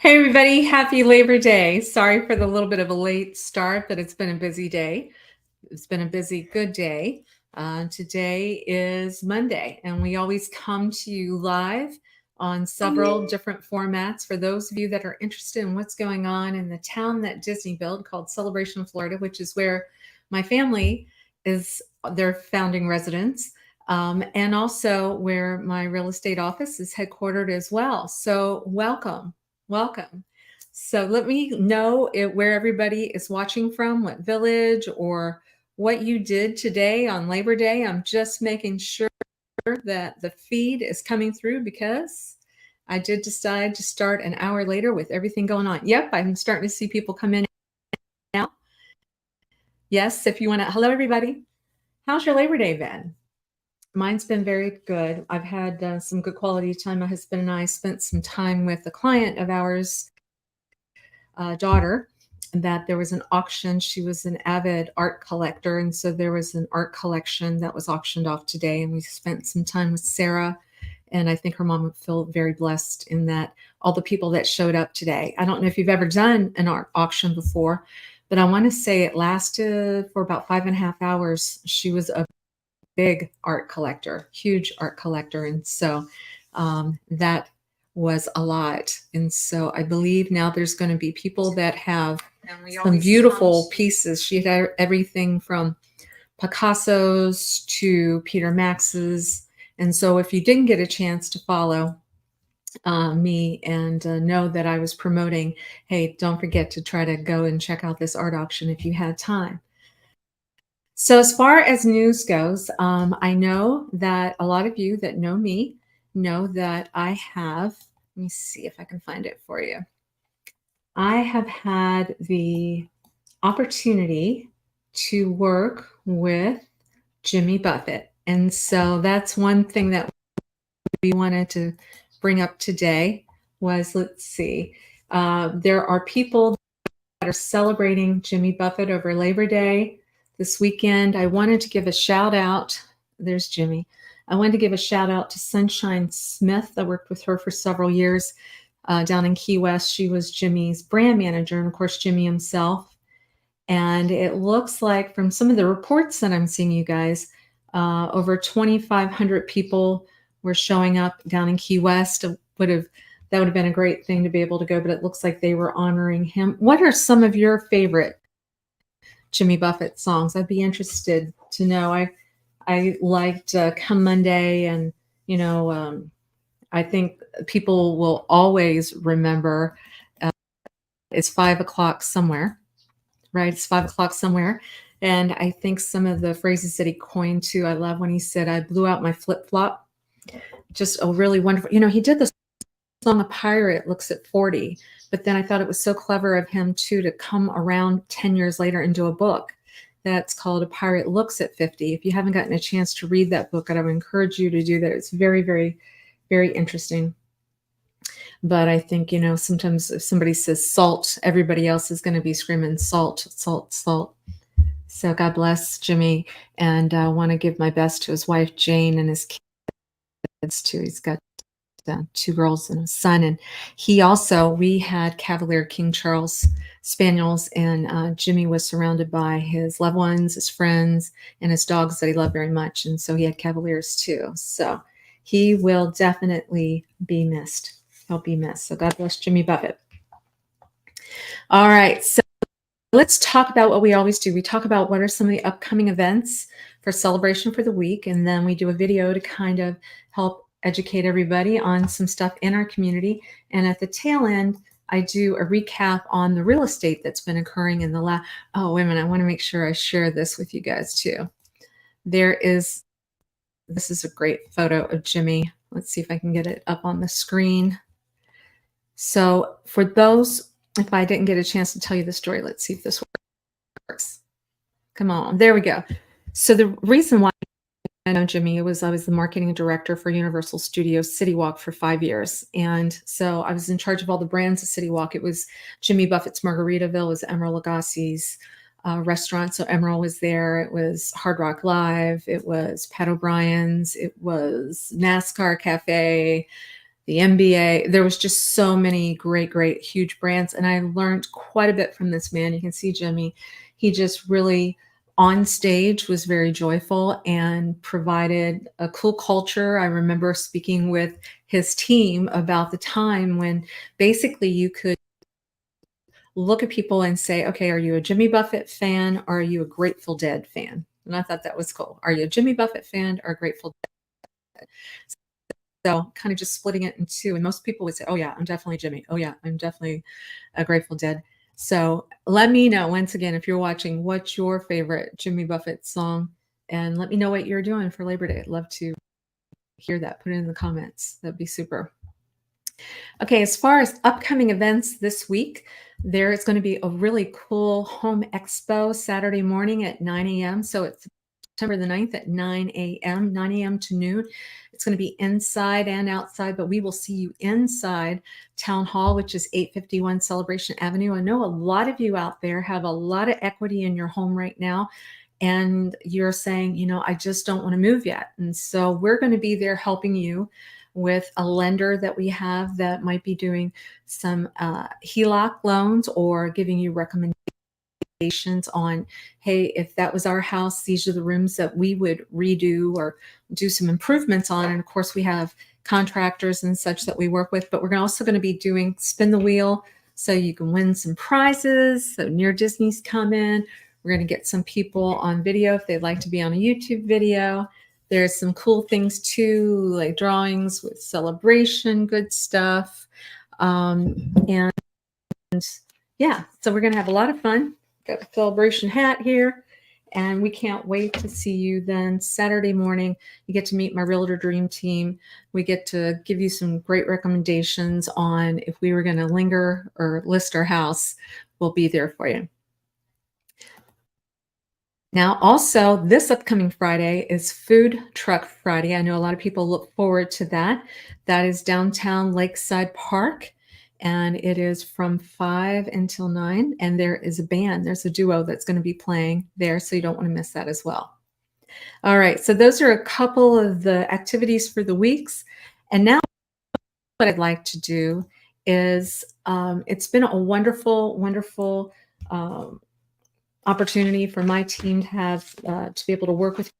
Hey, everybody. Happy Labor Day. Sorry for the little bit of a late start, but it's been a busy day. It's been a busy, good day. Today is Monday, and we always come to you live on several different formats. For those of you that are interested in what's going on in the town that Disney built called Celebration, Florida, which is where my family is their founding residence. And also where my real estate office is headquartered as well. So, welcome. So, let me know where everybody is watching from, what village or what you did today on Labor Day. I'm just making sure that the feed is coming through because I did decide to start an hour later with everything going on. Yep, I'm starting to see people come in now. Yes, if you want to. Hello, everybody. How's your Labor Day been? Mine's been very good. I've had some good quality time. My husband and I spent some time with a client of ours, daughter, that there was an auction. She was an avid art collector. And so there was an art collection that was auctioned off today. And we spent some time with Sarah. And I think her mom would feel very blessed in that all the people that showed up today. I don't know if you've ever done an art auction before, but I want to say it lasted for about 5.5 hours. She was a big art collector, huge art collector. And so that was a lot. And so I believe now there's going to be people that have some beautiful pieces. She had everything from Picasso's to Peter Max's. And so if you didn't get a chance to follow me and know that I was promoting, hey, don't forget to try to go and check out this art auction if you had time. So as far as news goes, I know that a lot of you that know me know that I have, let me see if I can find it for you. I have had the opportunity to work with Jimmy Buffett. And so that's one thing that we wanted to bring up today was, let's see, there are people that are celebrating Jimmy Buffett over Labor Day this weekend. I wanted to give a shout out. There's Jimmy. I wanted to give a shout out to Sunshine Smith. I worked with her for several years down in Key West. She was Jimmy's brand manager, and of course, Jimmy himself. And it looks like from some of the reports that I'm seeing, you guys, over 2,500 people were showing up down in Key West. That would have been a great thing to be able to go, but it looks like they were honoring him. What are some of your favorite Jimmy Buffett songs? I'd be interested to know. I liked Come Monday, and I think people will always remember it's 5 o'clock somewhere, right? It's 5 o'clock somewhere. And I think some of the phrases that he coined too, I love when he said, I blew out my flip-flop. Just a really wonderful, he did this song, A Pirate Looks at 40. But then I thought it was so clever of him too to come around 10 years later and do a book that's called A Pirate Looks at 50. If you haven't gotten a chance to read that book, I would encourage you to do that. It's very, very, very interesting. But I think, sometimes if somebody says salt, everybody else is going to be screaming salt, salt, salt. So God bless Jimmy. And I want to give my best to his wife, Jane, and his kids too. He's got 2 girls and a son. And we had Cavalier King Charles Spaniels, and Jimmy was surrounded by his loved ones, his friends, and his dogs that he loved very much. And so he had Cavaliers too. So he will definitely be missed. He'll be missed. So God bless Jimmy Buffett. All right. So let's talk about what we always do. We talk about what are some of the upcoming events for Celebration for the week. And then we do a video to kind of help educate everybody on some stuff in our community. And at the tail end, I do a recap on the real estate that's been occurring in the last, wait a minute, I want to make sure I share this with you guys too. This is a great photo of Jimmy. Let's see if I can get it up on the screen. So for those, if I didn't get a chance to tell you the story, let's see if this works. Come on, there we go. So the reason why I know Jimmy, I was the marketing director for Universal Studios City Walk for 5 years. And so I was in charge of all the brands of City Walk. It was Jimmy Buffett's Margaritaville, it was Emeril Lagasse's restaurant. So Emeril was there. It was Hard Rock Live. It was Pat O'Brien's. It was NASCAR Cafe. the NBA. There was just so many great, huge brands. And I learned quite a bit from this man. You can see Jimmy. He just really on stage was very joyful and provided a cool culture. I remember speaking with his team about the time when basically you could look at people and say, okay, are you a Jimmy Buffett fan or are you a Grateful Dead fan? And I thought that was cool. Are you a Jimmy Buffett fan or a Grateful Dead? So kind of just splitting it in two. And most people would say, oh, yeah, I'm definitely Jimmy. Oh, yeah, I'm definitely a Grateful Dead. So let me know, once again, if you're watching, what's your favorite Jimmy Buffett song? And let me know what you're doing for Labor Day. I'd love to hear that. Put it in the comments. That'd be super. Okay, as far as upcoming events this week, there is going to be a really cool home expo Saturday morning at 9 a.m. So it's September the 9th at 9 a.m., 9 a.m. to noon. It's going to be inside and outside, but we will see you inside Town Hall, which is 851 Celebration Avenue. I know a lot of you out there have a lot of equity in your home right now, and you're saying, I just don't want to move yet. And so we're going to be there helping you with a lender that we have that might be doing some HELOC loans or giving you recommendations on, hey, if that was our house, these are the rooms that we would redo or do some improvements on. And of course, we have contractors and such that we work with, but we're also going to be doing spin the wheel so you can win some prizes. So Near Disney's coming. We're going to get some people on video if they'd like to be on a YouTube video. There's some cool things too, like drawings with celebration, good stuff. And yeah, so we're going to have a lot of fun. Got the celebration hat here. And we can't wait to see you then Saturday morning. You get to meet my Realtor Dream Team. We get to give you some great recommendations on if we were going to linger or list our house. We'll be there for you. Now, also, this upcoming Friday is Food Truck Friday. I know a lot of people look forward to that. That is downtown Lakeside Park, and it is from 5 until 9. And there is a band. There's a duo that's going to be playing there, so you don't want to miss that as well. All right, so those are a couple of the activities for the weeks. And now what I'd like to do is, it's been a wonderful opportunity for my team to have to be able to work with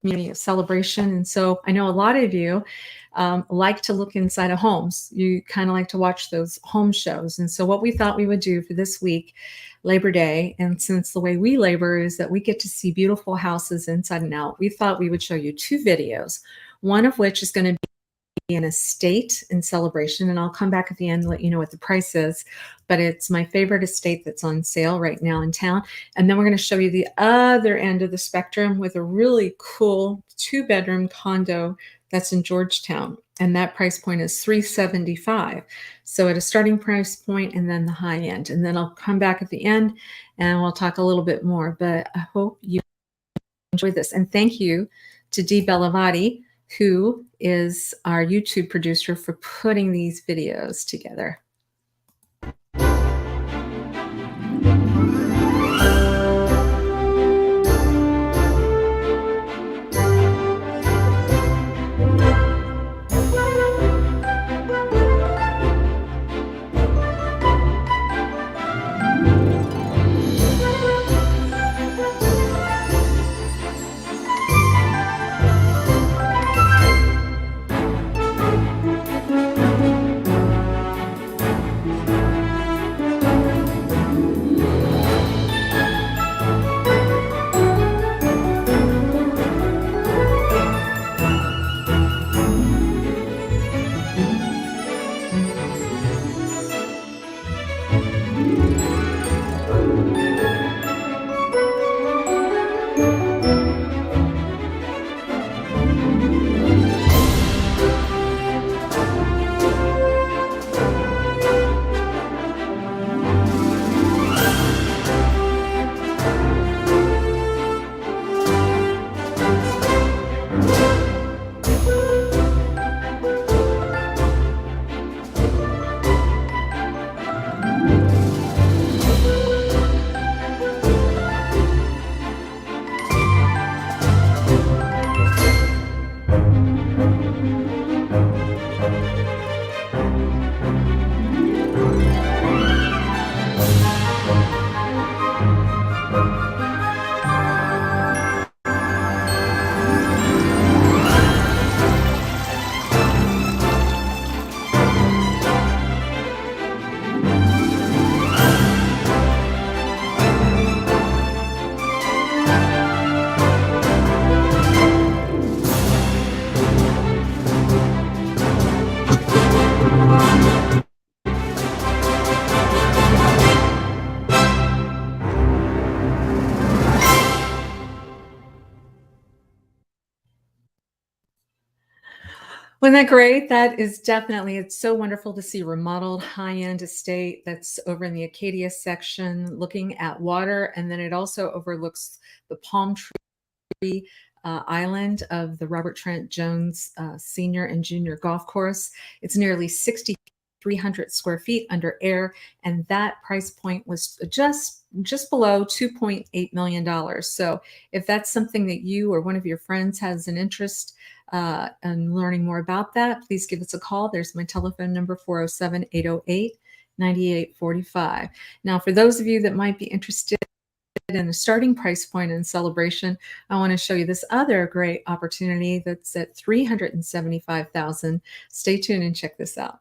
community celebration. And so I know a lot of you like to look inside of homes. You kind of like to watch those home shows. And so what we thought we would do for this week, Labor Day, and since the way we labor is that we get to see beautiful houses inside and out, we thought we would show you 2 videos, one of which is going to be an estate in Celebration, and I'll come back at the end and let you know what the price is, but it's my favorite estate that's on sale right now in town. And then we're going to show you the other end of the spectrum with a really cool 2-bedroom condo that's in Georgetown, and that price point is $375. So at a starting price point and then the high end, and then I'll come back at the end and we'll talk a little bit more, but I hope you enjoy this. And thank you to Dee Bellavati, who is our YouTube producer, for putting these videos together. Wasn't that great? That is definitely, it's so wonderful to see a remodeled high-end estate that's over in the Acadia section looking at water. And then it also overlooks the palm tree island of the Robert Trent Jones Senior and Junior Golf Course. It's nearly 6,300 square feet under air, and that price point was just below $2.8 million. So if that's something that you or one of your friends has an interest in learning more about that, please give us a call. There's my telephone number, 407-808-9845. Now, for those of you that might be interested in the starting price point in Celebration, I want to show you this other great opportunity that's at $375,000. Stay tuned and check this out.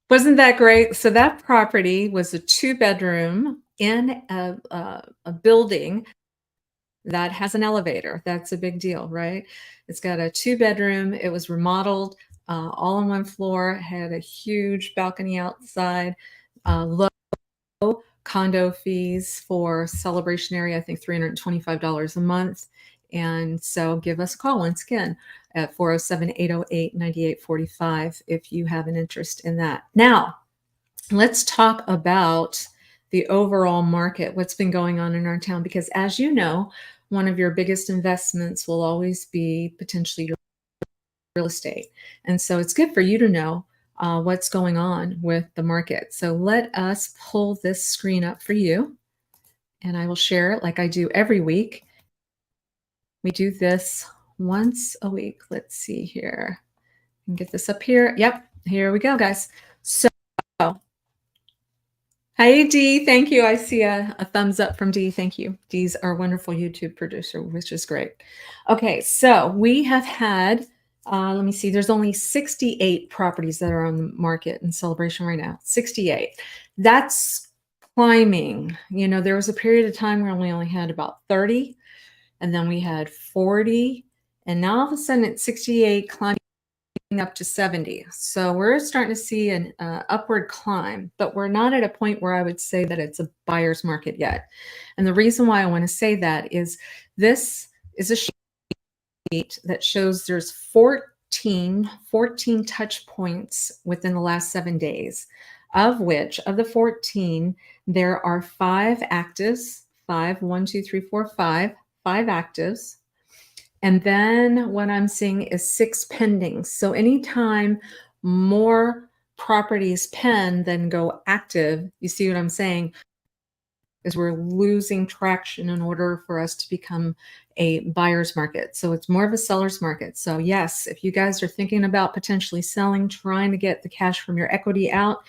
Wasn't that great? So that property was a two-bedroom in a building that has an elevator. That's a big deal, right? It's got a two-bedroom. It was remodeled, all on one floor, had a huge balcony outside, low condo fees for Celebration area, I think $325 a month. And so give us a call once again at 407-808-9845 if you have an interest in that. Now, let's talk about the overall market, what's been going on in our town, because as you know, one of your biggest investments will always be potentially your real estate. And so it's good for you to know what's going on with the market. So let us pull this screen up for you, and I will share it like I do every week. We do this once a week. Let's see here. Get this up here. Yep, here we go, guys. So, hi, Dee. Thank you. I see a thumbs up from Dee. Thank you. Dee's our wonderful YouTube producer, which is great. Okay, so we have had, let me see, there's only 68 properties that are on the market in Celebration right now. 68. That's climbing. You know, there was a period of time where we only had about 30, and then we had 40, and now all of a sudden it's 68, climbing up to 70. So we're starting to see an upward climb, but we're not at a point where I would say that it's a buyer's market yet. And the reason why I want to say that is this is a sheet that shows there's 14 touch points within the last 7 days, of which of the 14, there are 5 actives, 5 actives. And then what I'm seeing is 6 pendings. So anytime more properties pen than go active, you see what I'm saying? Is we're losing traction in order for us to become a buyer's market. So it's more of a seller's market. So yes, if you guys are thinking about potentially selling, trying to get the cash from your equity out,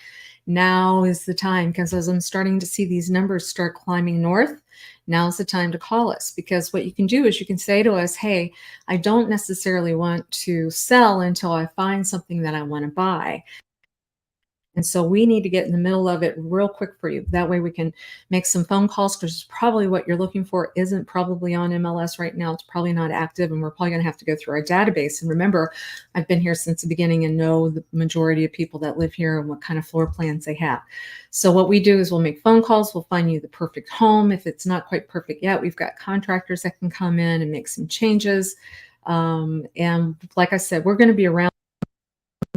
now is the time, because as I'm starting to see these numbers start climbing north, now's the time to call us, because what you can do is you can say to us, hey, I don't necessarily want to sell until I find something that I want to buy. And so we need to get in the middle of it real quick for you. That way we can make some phone calls, because probably what you're looking for isn't probably on MLS right now. It's probably not active, and we're probably going to have to go through our database. And remember, I've been here since the beginning and know the majority of people that live here and what kind of floor plans they have. So what we do is we'll make phone calls. We'll find you the perfect home. If it's not quite perfect yet, we've got contractors that can come in and make some changes. And like I said, we're going to be around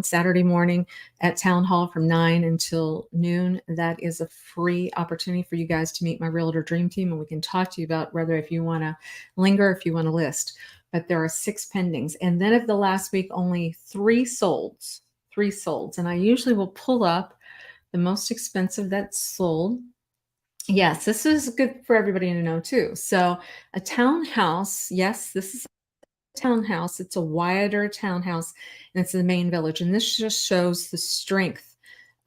Saturday morning at Town Hall from 9 until noon. That is a free opportunity for you guys to meet my Realtor Dream Team, and we can talk to you about whether if you want to linger, if you want to list. But there are 6 pendings. And then of the last week, only 3 sold. 3 sold. And I usually will pull up the most expensive that sold. Yes, this is good for everybody to know too. So a townhouse, yes, this is townhouse. It's a wider townhouse, and it's in the main village. And this just shows the strength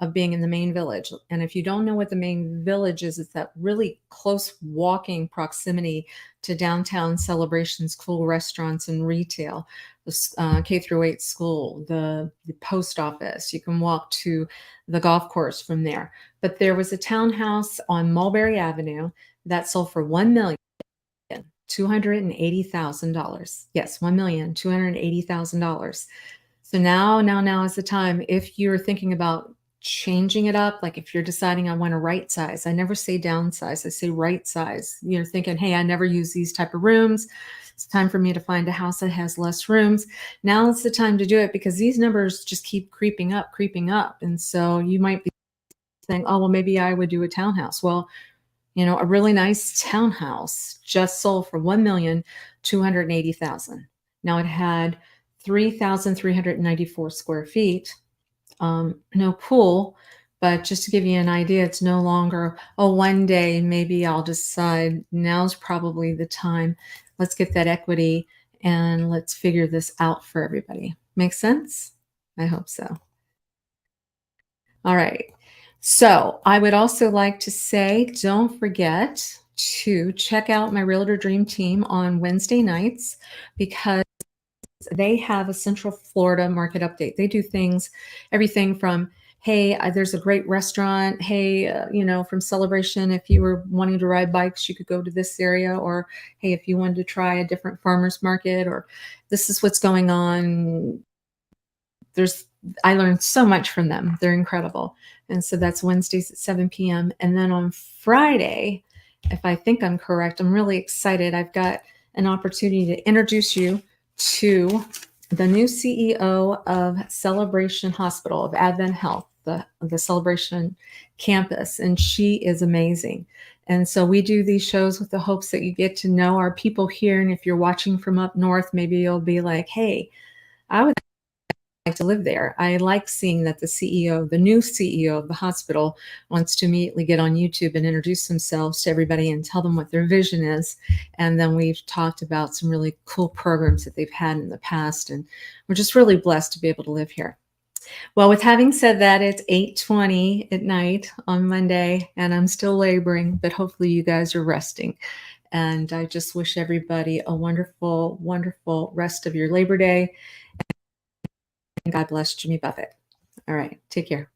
of being in the main village. And if you don't know what the main village is, it's that really close walking proximity to downtown celebrations, cool restaurants and retail, the K through 8 school, the post office. You can walk to the golf course from there. But there was a townhouse on Mulberry Avenue that sold for $1,280,000. Yes, $1,280,000. So now is the time. If you're thinking about changing it up, like if you're deciding I want to right size, I never say downsize, I say right size. You're thinking, hey, I never use these type of rooms. It's time for me to find a house that has less rooms. Now is the time to do it, because these numbers just keep creeping up. And so you might be saying, oh, well, maybe I would do a townhouse. Well, a really nice townhouse just sold for $1,280,000. Now it had 3,394 square feet, no pool, but just to give you an idea, it's no longer, oh, one day maybe I'll decide. Now's probably the time. Let's get that equity and let's figure this out for everybody. Make sense? I hope so. All right. So I would also like to say, don't forget to check out my Realtor Dream Team on Wednesday nights, because they have a Central Florida market update. They do everything from, hey, there's a great restaurant. Hey, from Celebration, if you were wanting to ride bikes, you could go to this area. Or, hey, if you wanted to try a different farmer's market, or this is what's going on. I learned so much from them. They're incredible. And so that's Wednesdays at 7 p.m. And then on Friday, if I think I'm correct, I'm really excited. I've got an opportunity to introduce you to the new CEO of Celebration Hospital, of Advent Health, the Celebration campus. And she is amazing. And so we do these shows with the hopes that you get to know our people here. And if you're watching from up north, maybe you'll be like, hey, I would like to live there. I like seeing that the new CEO of the hospital, wants to immediately get on YouTube and introduce themselves to everybody and tell them what their vision is. And then we've talked about some really cool programs that they've had in the past. And we're just really blessed to be able to live here. Well, with having said that, it's 8:20 at night on Monday, and I'm still laboring, but hopefully you guys are resting. And I just wish everybody a wonderful, wonderful rest of your Labor Day. And God bless Jimmy Buffett. All right. Take care.